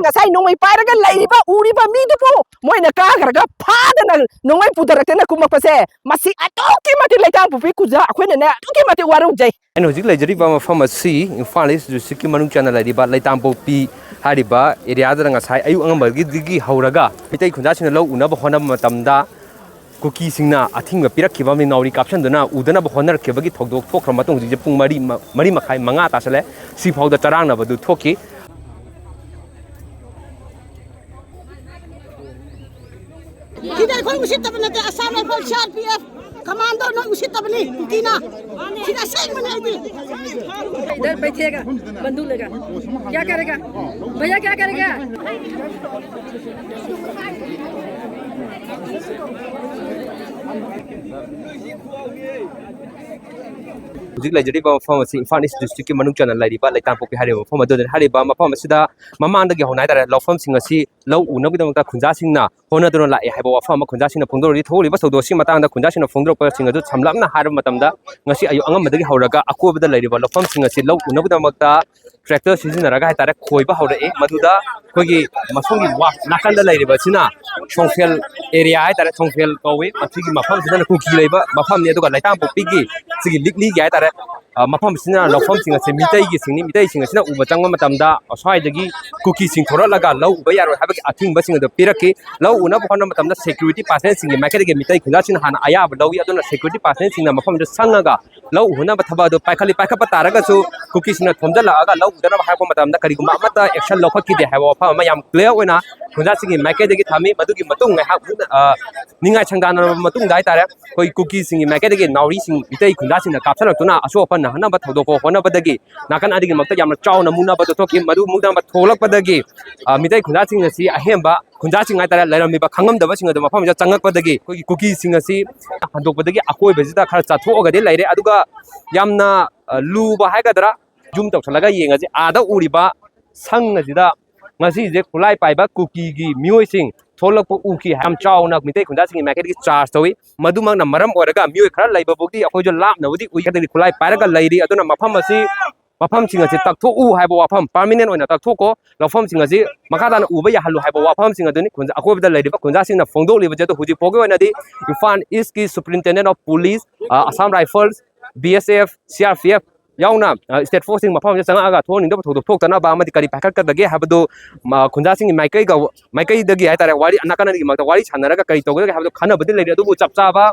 ngasai nongoi pairaga laiba uriba midupu moina kagraga phadana nongoi pudarakena kumakpase masi atoki mati Leitanpokpi kuja akhoi ne atoki mati warung jai and hojik leijariba mafam asi Imphal East district ki manung chana laiba Leitanpokpi hariba area da ngasai ayu angambagi digi hauraga mitei khunjasingna lo unaba honaba matamda Kukisingna athingba pirakhiba mi naori kapsanduna udana ba hotnarakpadagi thogdok thokra matong hojik pung mari makhai manga tasale si phauda charangna badu thoki Kita kau usit tapi nanti assam level CRPF komando no usit tapi ni Kina kita sing mana itu इधर बैठेगा बंदूक लेगा क्या करेगा भैया क्या करेगा hojik leijariba mafam asi Imphal East district ki manung chana laiba Leitanpokpi hariba mafam adu hariba mafam asida mamandagi honai dare lawfam sing asi law unabidamta khunjasingna honaduna lai haiba wafam khunjasingna phongdori tholiba sawdosi matangda khunjasingna phongdropa sing adu samlapna harba matamda ngasi ayu angamadagi hauraga akobada lairiba lawfam sing asi law unabidamta tractor sizinaraga haitare khoiba haurae maduda kogi masongi wa nakanda lairiba sina songfel area haitare songfel kowe atigi mafam sidana kuki laiba mafam ni aduga Leitanpokpi gi sigi likli gi haitare mafam sina lawfam sing asi Meetei gi singni Meetei sing asina uba changma matamda aswaidagi kuki sing thoralaga law uba yaro habaki athingba sing adu piraki law unaba honna matamda security personnel sing maikadagi Meetei khunjasingna hana ayaba lawi aduna security personnel sing mafam da sangaga law hunaba thaba adu paikhali paikhapa taraga su kuki sing thomjala aga law udana haiba matamda karigumba amata action lokhaki de haiba wafam ma yam clear oina khunjasing maikadagi thami madugi matung ngai ha ningai changdana matung dai tare koi kuki sing maikadagi naori sing Meetei khunjasingna kapsalaktuna asopan hanaba thodoko honabadagi nakan adigi makta yamna chauna munaba to thoki madu mudamba tholakpadagi Meetei khunjasing asi ahemba khunjasing ai tare lairamiba khangamdaba sing adu mafam ja changakpadagi koi kuki sing asi handokpadagi akoi bezida khara chathoga de laire aduga yamna luba haigadra jum tawthalaga yengaji ada uriba sang ajida ngasi je khulai paiba kuki gi mioising tholakpo uki ham chauna Meetei khunjasing maikadagi charge tawi madumangna maram oraga mioi khara laiba bogdi akoi jo lapnawdi uikadagi khulai pairaga lairi aduna mafam asi mafam sing asi takthok u haiba wafam permanent oina takthoko lawfam sing asi makadana uba ya halu haiba wafam sing aduni khunja akobda lairiba khunjasingna phongdok liba jeto huji poge oina di Imphal East ki superintendent of police Assam Rifles BSF CRPF yauna state force sing mafam changa aga thoning da thodok thoktana ba amadi kari pakhat dagi habdo khunjasing maikai dagi haitare wari anakana gi makta wari chanaraga kari togo habdo khana badi lairi adu chapcha ba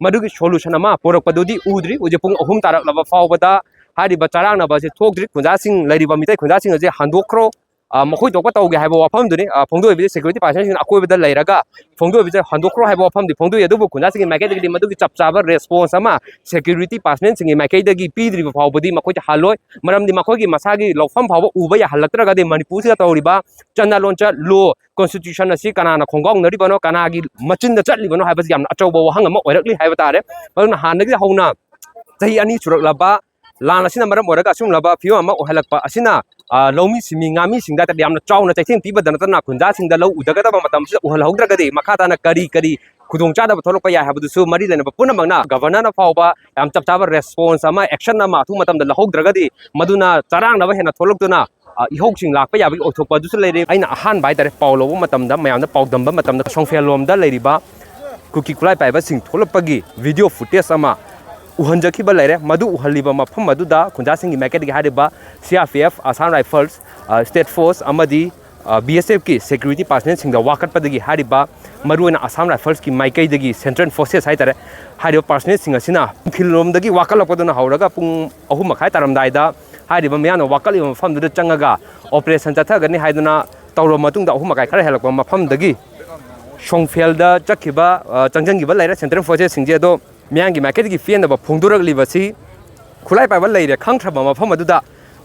madugi solution ama porakpadudi udri uje pung ahum tarak laba fawbada hariba charangna ba se thokdri khunjasing lairiba Meetei khunjasing je handokro makhoi tokpa tawge haiba wafam duni phongdoi bi security personnel sing akoi bada lairaga phongdoi bi handokro haiba wafam di phongdoi adu khunjasing maikai dagi madugi chapcha ba response ama security personnel sing maikai dagi pidri ba fawbadi makhoi ta haloi maramdi makhoi gi masagi lawfam fawba uba ya halatraga de Manipur sida tawriba chana loncha law constitution asi kanana khonggong naribano kanagi machinda chatlibano haiba yamna achauba wahang ama oirakli haiba tare aduna hanagi hauna sahi ani suraklaba lan asina maram oraga asum laba phio ama ohalakpa asina lomi simi ngami singda ta yamna chauna chaithing piba dana tana khunjasing da lo udaga da matam si ohal haudraga de makata na kari khudong cha da tholokpa ya habdu su mari lena puna mangna governor na fawba yam chapchaba response ama action na ma thu matam da lahogdraga de maduna charang na ba hena tholokduna ihoksing lakpa ya bi othokpa du su leire aina ahan bai tare paulo matam da mayam da pawdamba matam da songfel lom da leiriba Kuki Khutlai paibasing tholopagi video footage ama uhanjakiba laire madu uhaliba mafam maduda khunjasing maikadagi hariba CRPF Assam Rifles State Force amadi BSF ki security personnel sing da wakatpadagi hariba maruina Assam Rifles ki maikaidagi Central Forces haitare hariba personnel sing asina khilomdagi wakalapoduna hauraga pung ahum makhai taramdaida hariba meyana wakali mafam du changaga operation chathagani haiduna tawro matungda ahum makai khara helakpa mafam dagi songfel da chakhiba changjangiba laire Central Forces sing je do miyangi maikadagi fiendaba phongdoraklibasi khulai paiba laire khangthraba mafam aduda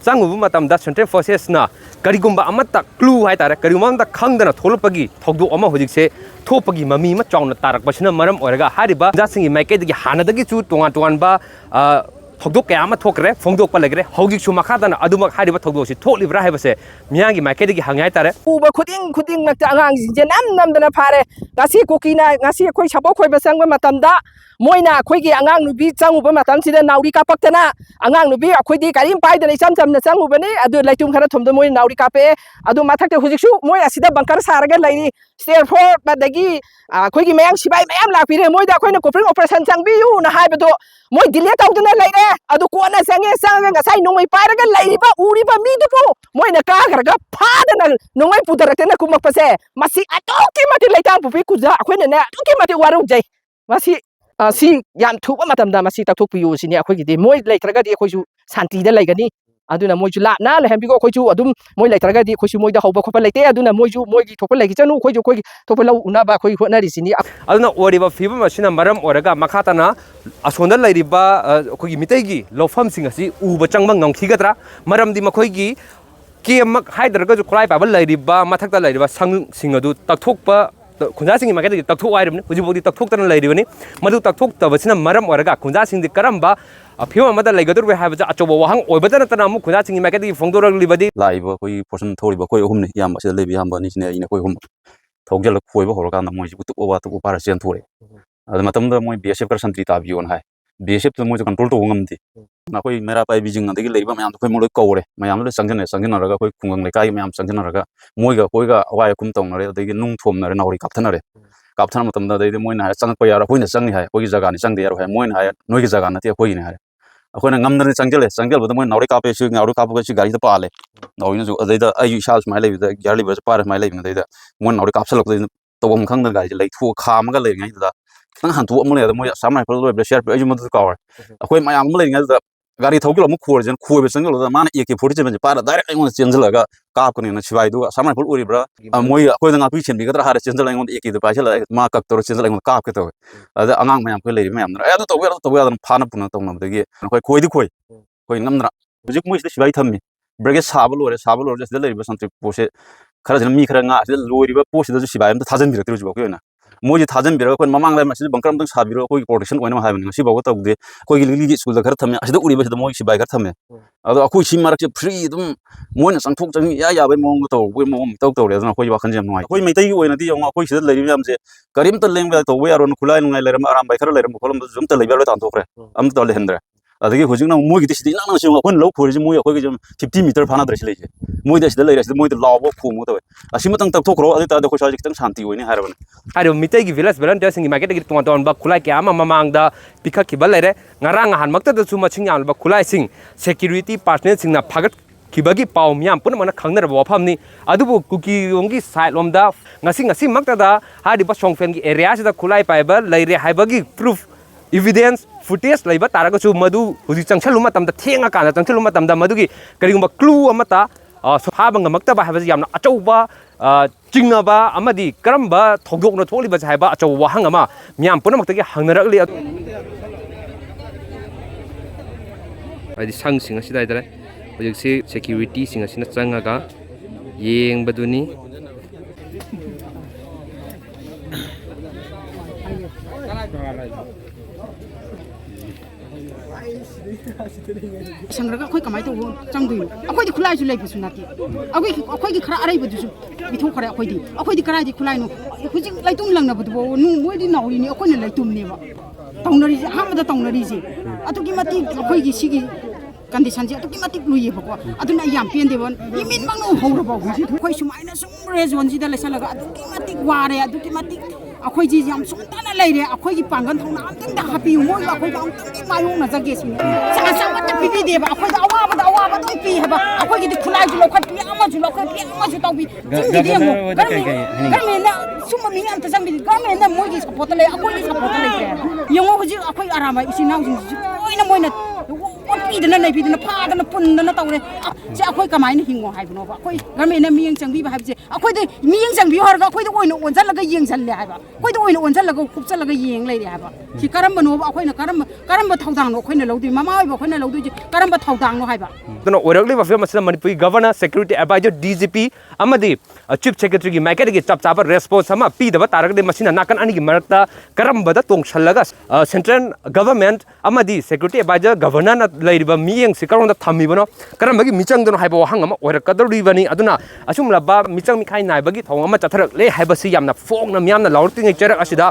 changubu matamda Central Forces na karigumba amata clue haitare karigumba khangdana tholopagi thogdok ama hojikse thopagi mami ma chauna tarakbasina maram oraga hariba jasingi maikadagi hanadagi chu tongan ba थौदोक क्या अमा थोकरे फोंदोक पा लेगरे हौजिक सु मखादाना अदुमक हारिबा थौदोक सि थोकलिब्रा हाइबसे Miyagi माइकेदगी हांगाय हाइतारे उबा खुदिंग नक्ता आंगांसिंजे नमदना फारे ngasi kokina ngasi khoi sabo khoi basang ba matamda moina khoi gi angang nubi changuba matam sida nauri kapaktana angang nubi akhoi di karim pai da cham cham na changubani adu laitum khara thomda moi nauri kape adu mathakte hujiksu moi asida bankar saraga laini stair for badagi khoi gi mayang sibai mayam lakpire moi da khoi na coping operation changbi yu na haibado moi delay tawduna laire adu kona sange sanga ngasai nongmai pairaga lairiba uriba midupo moi na ka kharaga phadana nongmai pudarakena kumakpase masi atoki mati Leitanpokpi kuja akhoi na atoki mati waru jai masi si yam thuba matamda masi takthokpiyu sini akhoi gi moi leitraga di akhoi su santi da laigani aduna moi ju la na le hambi ko akhoi su adum moi leitraga di akhoi su moi da hoba khopa leite aduna moi ju moi gi thokpa laigi chanu akhoi ju akhoi thokpa lau unaba akhoi hotnari sini aduna oriba fiba masina maram oraga makhatana asonda lairiba akhoi gi mitei gi lofam sing asi uba changma ngangkhigatra maram di makhoi gi केमक हाइदरगा जो खुलाई पाबल लाइरिबा मथक्ता लाइरिबा संग सिंग अदु तकथोकपा खुंजासिंग माइकेदगी तकथोक आइरबने हुजिबोदी तकथोकतन लाइरिबने मदु तकथोकतबसिना मरम ओरगा खुंजासिंगदि करमबा अफिम अमदा लाइगदुरबे हाइबजा अचोबो वाहंग ओइबदन तना मु खुंजासिंग माइकेदगी फोंदोरगलिबदि लाइबा कोई person थोरिबा कोई हुमने याम असे लेबि याम बनि सिने इने कोई हुम थौगल खोइबा होरकान मोइ जिबु तुक ओबा तुक पारा सेन थोरे अद मतमदा मोइ बीएसएफ कर संत्री ताबियोन हाय बीएसएफ तो मोइ कंट्रोल तो ngамdi ना कोई मेरा पाइबिजिंग अदगी लेबा मयाम तो कोई मोइ कौरे मयाम ले संगनरगा कोई खुंगंग लेकाय मयाम संगनरगा मोइगा कोइगा अवाय खुम तौनरे अदगी नुंग थोमनरे नावरी कापथनरे कापथन मतमदा दैदे मोइना चंगप यार कोइना चंगि हाय कोइगी जगा नि चंगदे यार हाय मोइना हाय नोइगी जगा नते कोइने हाय अखोइना ngамदने चंगल बद मोइ नावरी कापे सु नावरी कापगा सु गाड़ी त पाले नावरिना जो अदैदा आयु साल स्माइ लेबिदा गियारलि बस पार स्माइ लेबिना दैदा मोइ नावरी कापसलक दैदा तोबम खंगदर गाड़ी लेथु खामगा लेङै दा खंग हंतु अमले मोइ सामनाय फल लोइ शेयर पे अजु मद कावर अखोइ मयाम लेङै दा गाड़ी थौगल अमु खोरजन खोइबे चंगल दा माना AK47 पारा डाइरेक्ट आइमोन चेंजलगा कापकने न सिवाइ दु सामनाय फल उरिब्रा मोइ अखोइ दा ngapi chen बिगदर हारे चेंजल आइमोन AK द पाइसल मा कक्तर चेंजल आइमोन कापके तो अदा अंगांग मयाम को लेरि मयाम अदा तो अदा फाना पुना तौनबदगी अखोइ खोइदि खोइ कोइ ngамदरा हुजिक मोइ सिवाइ थम्मि ब्रेगे साबलोरे जस लेरिबा संत्रि पोसे खरा जन मी खरा nga लोरिबा पोसे द सिवाइ हम थाजन बिरक्तिर जुबा कोइना मोइ थाजन बिरगा कोइ ममांग लाइ मसि बंकरम तंग साबिरो कोइ प्रोटेक्शन ओइना हाइबन ngasi बाव तौदे कोइ लिगि स्कूल द खरा थम्मे असिदा उरिबा सिदा मोइ सिवाइ खरा थम्मे अदो अखोइ सि मारक फ्री दुम मोइना संथोक जंग या याबै मोंग तौ कोइ मोम तौ तौरे अदना कोइ वाखन जेम नुआइ कोइ मैतै ओइना दि यंग कोइ सिदा लेरि यामसे करिम त लेंग तौबे यारोन खुलाइ नुंगाइ लेरम आराम बाइ खरा लेरम खोलम जुम त लेबिया तानथोखरे अम त लेहन्द्रे अदगी हुजिंग मोइ गिति सिदि नाना सिंग अखोन लौ खोरिजि मोइ अखोइ जम 50 मीटर फाना द्रेस लेजे मोइ दसिदा लेरसिदा मोइ द लावबो खुमो तवे असिमतंग तकथोखरो अदि ता दखो साजि खतंग शांति ओइने हारबन हारो मितै गी विलेज volunteer सिंग माइकेदगी तोन तोन बा खुलाई क्या ममांगदा पिखखिबा लेरे ngarang hanmakta da su maching yalba khulai sing security personnel singna phagat kibagi paw myam punamana khangnar wafamni adubu kuki ongi side lomda ngasi makta da hadi ba songfen gi area sida khulai paiba leire haibagi proof evidence footage laiba taraga su madu huji changsaluma tamda thenga kana changsaluma tamda madugi karigumba clue amata habanga makta ba habaji yamna achauba chingnaba amadi karamba thogdokna tholiba haiba achauwa hangama myam punamakta gi hangnarakli adi sang sing asida idare hojiksi security sing asina changaga yengbaduni संग्रगा कोई कमाई तो चंगदु अखोइ दि खुलाइ जु लेबि सुनाति अखोइ दि खरा अराइ बदु बिथौ खरा अखोइ दि कराइ दि खुलाइ नु हुजि लाइतुम लंना बदु नु मोइ दि नाउरि नि अखोइ न लाइतुम नेबा तौनरि जे हामदा तौनरि जे अतुकि मति अखोइ गि सिगि कंडीशन जे अतुकि मति लुइ बको अदुना याम पेन देबन इमिन मंगनो हौरबा हुजि अखोइ सुमाइना सुम रेजोन जि द लेसलगा अतुकि मति वारे अतुकि मति अखोइ जी याम सुंताना लेरे अखोइ गि पांगन थौना अमतंग दा हापि मोइ अखोइ अमतंग दि मायong ना जगे सिनि सा मत पिबि देबा अखोइ अवाबा तो पि हबा अखोइ गि खुलाइ जु लखत पि अमा जु लखत पि अमा जु तौबि जिंगि देमो गरमेना सुम मि अंत जंगि गरमेना मोइ गि सपोर्ट ले अखोइ गि सपोर्ट ले यंगो हुजि अखोइ आरामा इसिनाउ जि ओइना मोइना ꯄꯤꯗꯅ ꯂꯩꯕꯤꯗꯅ ꯐꯥꯗꯅ ꯄꯨꯟꯗꯅ ꯇꯧꯔꯦ ꯁꯤ ꯑꯩꯈꯣꯏ ꯀꯃꯥꯏꯅ ꯍꯤꯡꯉꯣ ꯍꯥꯏꯕꯅꯣꯕ ꯑꯩꯈꯣꯏ ꯒꯃꯦꯟꯅ ꯃꯤꯠꯌꯦꯡ ꯆꯪꯕꯤꯕ ꯍꯥꯏꯕꯁꯦ ꯑꯩꯈꯣꯏꯗ ꯃꯤꯠꯌꯦꯡ ꯆꯪꯕꯤꯌꯨ ꯍꯥꯏꯔꯒ ꯑꯩꯈꯣꯏꯗ ꯑꯣꯏꯅ ꯑꯣꯟꯁꯤꯜꯂꯒ ꯌꯦꯡꯁꯜꯂꯦ ꯍꯥꯏꯕ ꯑꯩꯈꯣꯏꯗ ꯑꯣꯏꯅ ꯑꯣꯟꯁꯤꯜꯂꯒ ꯍꯨꯞꯆꯜꯂꯒ ꯌꯦꯡ ꯂꯩꯔꯦ ꯍꯥꯏꯕ ꯁꯤ ꯀꯔꯝꯕꯅꯣꯕ ꯑꯩꯈꯣꯏꯅ ꯀꯔꯝꯕ ꯊꯧꯗꯥꯡꯅꯣ ꯑꯩꯈꯣꯏꯅ ꯂꯧꯗꯣꯏ ꯃꯃꯥ ꯑꯣꯏꯕ ꯑꯩꯈꯣꯏꯅ ꯂꯧꯗꯣꯏꯁꯦ ꯀꯔꯝꯕ ꯊꯧꯗꯥꯡꯅꯣ ꯍꯥꯏꯕ ꯑꯗꯨꯅ ꯑꯣꯏꯔꯛꯂꯤꯕ ꯐꯤꯕꯝ ꯑꯁꯤꯗ Manipuri governor security adviser DGP ꯑꯃꯗꯤ ꯆꯤꯐ ꯁꯦꯀ꯭ꯔꯦꯇꯔꯤꯒꯤ ꯃꯥꯏꯀꯩꯗꯒꯤ ꯆꯞ ꯆꯥꯕ ꯔꯦꯁꯄꯣꯟꯁ ꯑꯃ ꯄꯤꯗꯕ ꯇꯥꯔꯒꯗꯤ ꯃꯁꯤꯅ ꯅꯥꯀꯟ ꯑꯅꯤꯒꯤ ꯃꯔꯛꯇ ꯀꯔꯝꯕꯗ ꯇꯣꯡꯁꯜꯂꯒ ꯁꯦꯟꯇ꯭ꯔꯦꯜ ꯒꯚꯔꯟꯃꯦꯟꯠ ꯑꯃꯗꯤ ꯁꯦꯀ꯭ꯌꯨꯔꯤꯇꯤ ꯑꯦꯗꯚꯥꯏꯖꯔ ꯒꯚꯔꯅꯔꯅ ꯂꯩꯔꯤꯕ ꯃꯤꯠꯌꯦꯡꯁꯤ ꯀꯔꯣꯝꯗ ꯊꯝꯃꯤꯕꯅꯣ ꯀꯔꯝꯕꯒꯤ ꯃꯤꯆꯪꯗꯅꯣ ꯍꯥꯏꯕ ꯋꯥꯍꯪ ꯑꯃ ꯑꯣꯏꯔꯛꯀꯗꯧꯔꯤꯕꯅꯤ ꯑꯗꯨꯅ ꯑꯁꯨꯝꯂꯕ ꯃꯤꯆꯪ ꯃꯤꯈꯥꯏ ꯅꯥꯏꯕꯒꯤ ꯊꯧꯑꯣꯡ ꯑꯃ ꯆꯠꯊꯔꯛꯂꯦ ꯍꯥꯏꯕꯁꯤ ꯌꯥꯝꯅ ꯐꯣꯡꯅ ꯃꯤꯌꯥꯝꯅ ꯂꯥꯎꯔꯛꯇ꯭ꯔꯤꯉꯩ ꯆꯩꯔꯛ ꯑꯁꯤꯗ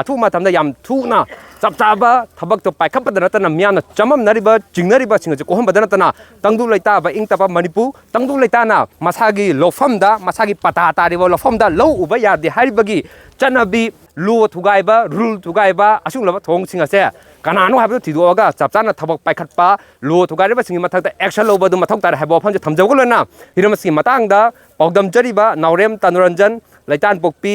ꯑꯊꯨꯕ ꯃꯇꯝꯗ ꯌꯥꯝ ꯊꯨꯅ ꯆꯞ ꯆꯥꯕ ꯊꯕꯛꯇꯣ ꯄꯥꯏꯈꯠꯄꯗ ꯅꯠꯇꯅ ꯃꯤꯌꯥꯝꯅ ꯆꯃꯝꯅꯔꯤꯕ ꯆꯤꯡꯅꯔꯤꯕꯁꯤꯡ ꯑꯁꯤ ꯀꯣꯛꯍꯟꯕꯗ ꯅꯠꯇꯅ ꯇꯪꯗꯨ ꯂꯩꯇꯥꯕ ꯏꯪ ꯇꯞꯄ ꯃꯅꯤꯄꯨꯔ ꯇꯪꯗꯨ ꯂꯩꯇꯥꯅ ꯃꯁꯥꯒꯤ ꯂꯧꯐꯝꯗ ꯃꯁꯥꯒꯤ ꯄꯇꯥ ꯇꯥꯔꯤꯕ ꯂꯧꯐꯝꯗ ꯂꯧ ꯎꯕ ꯌꯥꯗꯦ ꯍꯥꯏꯕꯒꯤ ꯆꯠꯅꯕꯤ ꯂꯣ ꯊꯨꯒꯥꯏꯕ ꯔꯨꯜ ꯊꯨꯒꯥꯏꯕ ꯑꯁꯤꯒꯨꯝꯂꯕ ꯊꯧꯑꯣꯡꯁꯤꯡ ꯑꯁꯦ ꯀꯅꯥꯅꯣ ꯍꯥꯏꯕꯗꯨ ꯊꯤꯗꯣꯛꯑꯒ ꯆꯞ ꯆꯥꯅ ꯊꯕꯛ ꯄꯥꯏꯈꯠꯄ ꯂꯣ ꯊꯨꯒꯥꯏꯔꯤꯕꯁꯤꯡꯒꯤ ꯃꯊꯛꯇ ꯑꯦꯛꯁꯟ ꯂꯧꯕꯗꯨ ꯃꯊꯧ ꯇꯥꯔꯦ ꯍꯥꯏꯕ ꯋꯥꯐꯝꯁꯦ ꯊꯝꯖꯕꯒ ꯂꯣꯏꯅꯅ ꯍꯤꯔꯝ ꯑꯁꯤꯒꯤ ꯃꯇꯥꯡꯗ ꯄꯥꯎꯗꯝꯖꯔꯤꯕ ꯅꯥꯎꯔꯦꯝ ꯇꯅꯨꯔꯟꯖꯟ ꯂꯩꯇꯥꯟꯄꯣꯛꯄꯤ